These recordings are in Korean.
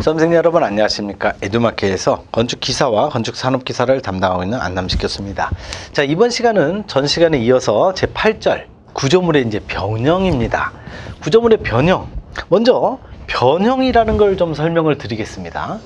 수험생 여러분 안녕하십니까. 에듀마케에서 건축기사와 건축산업기사를 담당하고 있는 안남식 교수입니다. 자, 이번 시간은 전 시간에 이어서 제8절 구조물의 이제 변형입니다. 구조물의 변형, 먼저 변형이라는 걸 좀 설명을 드리겠습니다.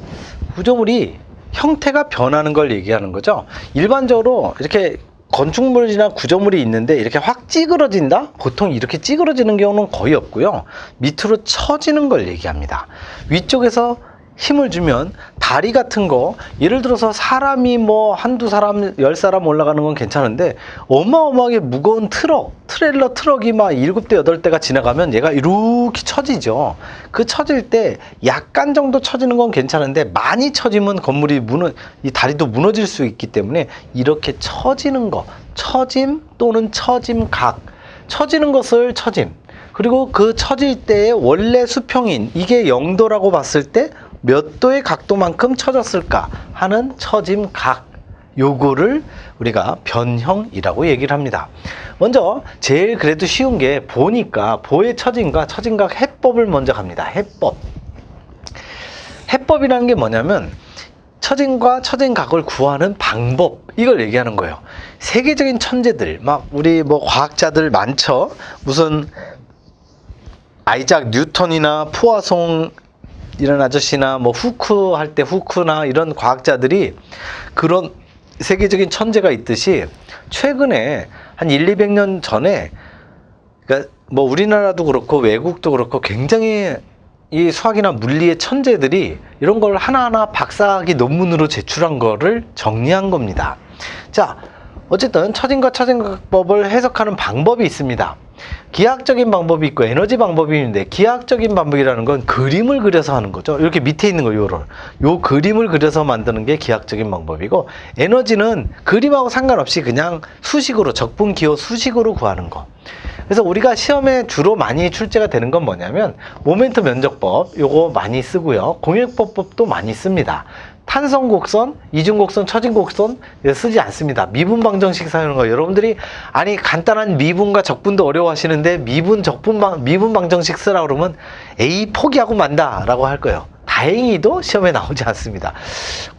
구조물이 형태가 변하는 걸 얘기하는 거죠. 일반적으로 이렇게 건축물이나 구조물이 있는데 이렇게 확 찌그러진다? 보통 이렇게 찌그러지는 경우는 거의 없고요. 밑으로 처지는 걸 얘기합니다. 위쪽에서 힘을 주면 다리 같은 거, 예를 들어서 사람이 뭐 한두 사람, 10사람 올라가는 건 괜찮은데 어마어마하게 무거운 트레일러 트럭이 막 7대, 8대가 지나가면 얘가 이렇게 처지죠. 그 처질 때 약간 정도 처지는 건 괜찮은데 많이 처지면 건물이 이 다리도 무너질 수 있기 때문에 이렇게 처지는 거, 처짐 또는 처짐각, 처지는 것을 처짐, 그리고 그 처질 때의 원래 수평인 이게 0도라고 봤을 때 몇 도의 각도만큼 처졌을까 하는 처짐각, 요거를 우리가 변형이라고 얘기를 합니다. 먼저 제일 그래도 쉬운 게 보니까 보의 처짐과 처짐각 해법을 먼저 갑니다. 해법이라는 게 뭐냐면 처짐과 처짐각을 구하는 방법, 이걸 얘기하는 거예요. 세계적인 천재들, 막 우리 뭐 과학자들 많죠. 무슨 아이작 뉴턴이나 푸아송 이런 아저씨나 뭐 후크 할 때 후크나 이런 과학자들이 그런 세계적인 천재가 있듯이 최근에 한 200년 전에, 그러니까 뭐 우리나라도 그렇고 외국도 그렇고 굉장히 이 수학이나 물리의 천재들이 이런 걸 하나하나 박사학위 논문으로 제출한 거를 정리한 겁니다. 자, 어쨌든 처짐과 처짐각법을 해석하는 방법이 있습니다. 기하학적인 방법이 있고 에너지 방법이 있는데, 기하학적인 방법이라는 건 그림을 그려서 하는 거죠. 이렇게 밑에 있는 거, 요 그림을 그려서 만드는 게 기하학적인 방법이고, 에너지는 그림하고 상관없이 그냥 수식으로, 적분 기호 수식으로 구하는 거. 그래서 우리가 시험에 주로 많이 출제가 되는 건 뭐냐면 모멘트 면적법, 요거 많이 쓰고요. 공역법도 많이 씁니다. 탄성곡선, 이중곡선, 처짐곡선 쓰지 않습니다. 미분방정식 사용하는 거. 여러분들이 아니 간단한 미분과 적분도 어려워하시는데 미분 방정식 쓰라고 그러면 에이 포기하고 만다 라고 할 거예요. 다행히도 시험에 나오지 않습니다.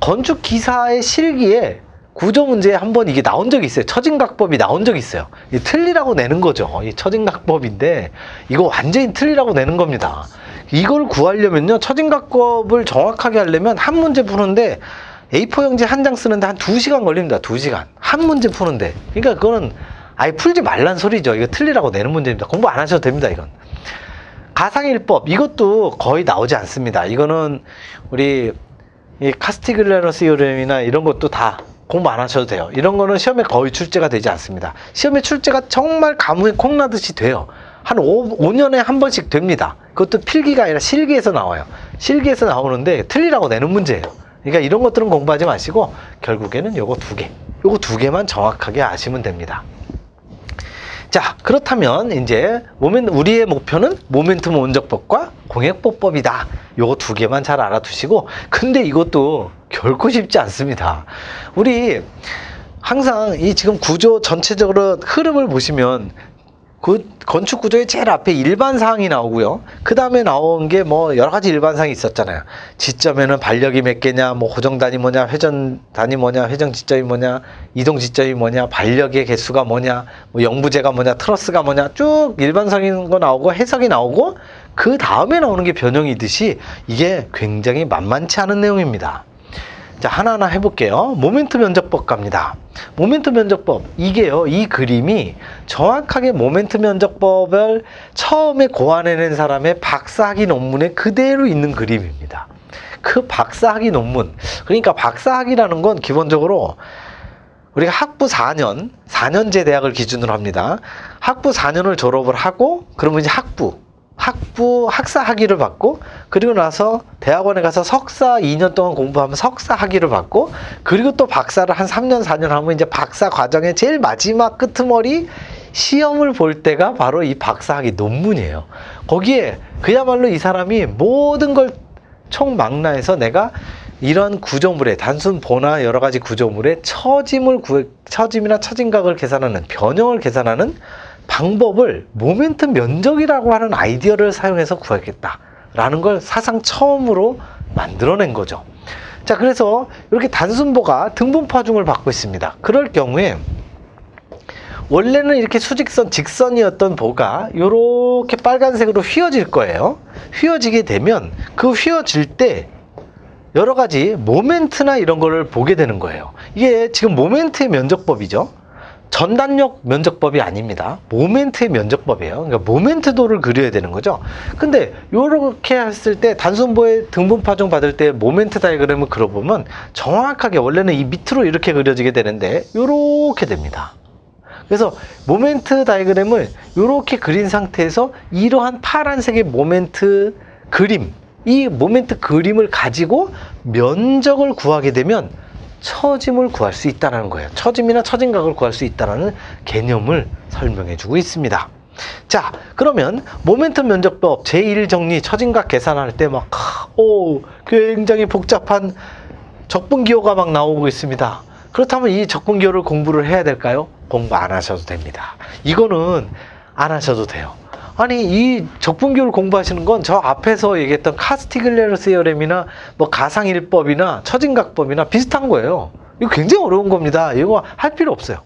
건축 기사의 실기에 구조 문제에 한번 이게 나온 적이 있어요. 처짐각법이 나온 적이 있어요. 이 틀리라고 내는 거죠. 이 처짐각법인데 이거 완전히 틀리라고 내는 겁니다. 이걸 구하려면요, 처짐각법을 정확하게 하려면 한 문제 푸는데 A4 용지 한 장 쓰는데 한 2시간 걸립니다. 2시간. 한 문제 푸는데. 그러니까 그거는 아예 풀지 말란 소리죠. 이거 틀리라고 내는 문제입니다. 공부 안 하셔도 됩니다, 이건. 가상일법, 이것도 거의 나오지 않습니다. 이거는 우리 이 카스티글레너 시오렘이나 이런 것도 다 공부 안 하셔도 돼요. 이런 거는 시험에 거의 출제가 되지 않습니다. 시험에 출제가 정말 가뭄에 콩나듯이 돼요. 한 5년에 한 번씩 됩니다. 그것도 필기가 아니라 실기에서 나와요. 실기에서 나오는데 틀리라고 내는 문제예요. 그러니까 이런 것들은 공부하지 마시고 결국에는 요거 두 개만 정확하게 아시면 됩니다. 자, 그렇다면 이제 우리의 목표는 모멘tum 원적법과 공역법법이다. 요거 두 개만 잘 알아두시고, 근데 이것도 결코 쉽지 않습니다. 우리 항상 이 지금 구조 전체적으로 흐름을 보시면 그 건축 구조의 제일 앞에 일반 사항이 나오고요. 그 다음에 나온 게 뭐 여러 가지 일반 사항이 있었잖아요. 지점에는 반력이 몇 개냐, 뭐 고정단이 뭐냐, 회전단이 뭐냐, 회전 지점이 뭐냐, 이동 지점이 뭐냐, 반력의 개수가 뭐냐, 뭐 영부제가 뭐냐, 트러스가 뭐냐, 쭉 일반 사항인 거 나오고 해석이 나오고, 그 다음에 나오는 게 변형이듯이 이게 굉장히 만만치 않은 내용입니다. 자, 하나하나 해볼게요. 모멘트 면적법 갑니다. 모멘트 면적법, 이게요, 이 그림이 정확하게 모멘트 면적법을 처음에 고안해낸 사람의 박사학위 논문에 그대로 있는 그림입니다. 그 박사학위 논문, 그러니까 박사학위라는 건 기본적으로 우리가 학부 4년제 대학을 기준으로 합니다. 학부 4년을 졸업을 하고, 그러면 이제 학사 학위를 받고, 그리고 나서 대학원에 가서 석사 2년 동안 공부하면 석사 학위를 받고, 그리고 또 박사를 한 3년 4년 하면 이제 박사 과정의 제일 마지막 끄트머리 시험을 볼 때가 바로 이 박사학위 논문이에요. 거기에 그야말로 이 사람이 모든 걸 총망라해서 내가 이런 구조물의 단순 보나 여러 가지 구조물의 처짐이나 처짐각을 계산하는, 변형을 계산하는 방법을 모멘트 면적이라고 하는 아이디어를 사용해서 구하겠다라는 걸 사상 처음으로 만들어낸 거죠. 자, 그래서 이렇게 단순보가 등분파중을 받고 있습니다. 그럴 경우에 원래는 이렇게 수직선, 직선이었던 보가 이렇게 빨간색으로 휘어질 거예요. 휘어지게 되면 그 휘어질 때 여러 가지 모멘트나 이런 거를 보게 되는 거예요. 이게 지금 모멘트의 면적법이죠. 전단력 면적법이 아닙니다. 모멘트의 면적법이에요. 그러니까 모멘트도를 그려야 되는 거죠. 근데 이렇게 했을 때 단순보의 등분파중 받을 때 모멘트 다이그램을 그려보면 정확하게 원래는 이 밑으로 이렇게 그려지게 되는데 이렇게 됩니다. 그래서 모멘트 다이그램을 이렇게 그린 상태에서 이러한 파란색의 모멘트 그림, 이 모멘트 그림을 가지고 면적을 구하게 되면 처짐을 구할 수 있다는 거예요. 처짐이나 처진각을 구할 수 있다는 개념을 설명해 주고 있습니다. 자, 그러면 모멘트 면적법 제1정리 처진각 계산할 때 막 굉장히 복잡한 적분기호가 막 나오고 있습니다. 그렇다면 이 적분기호를 공부를 해야 될까요? 공부 안 하셔도 됩니다. 이거는 안 하셔도 돼요. 아니, 이 적분기호를 공부하시는 건 저 앞에서 얘기했던 카스티글레르 세어렘이나 뭐 가상일법이나 처진각법이나 비슷한 거예요. 이거 굉장히 어려운 겁니다. 이거 할 필요 없어요.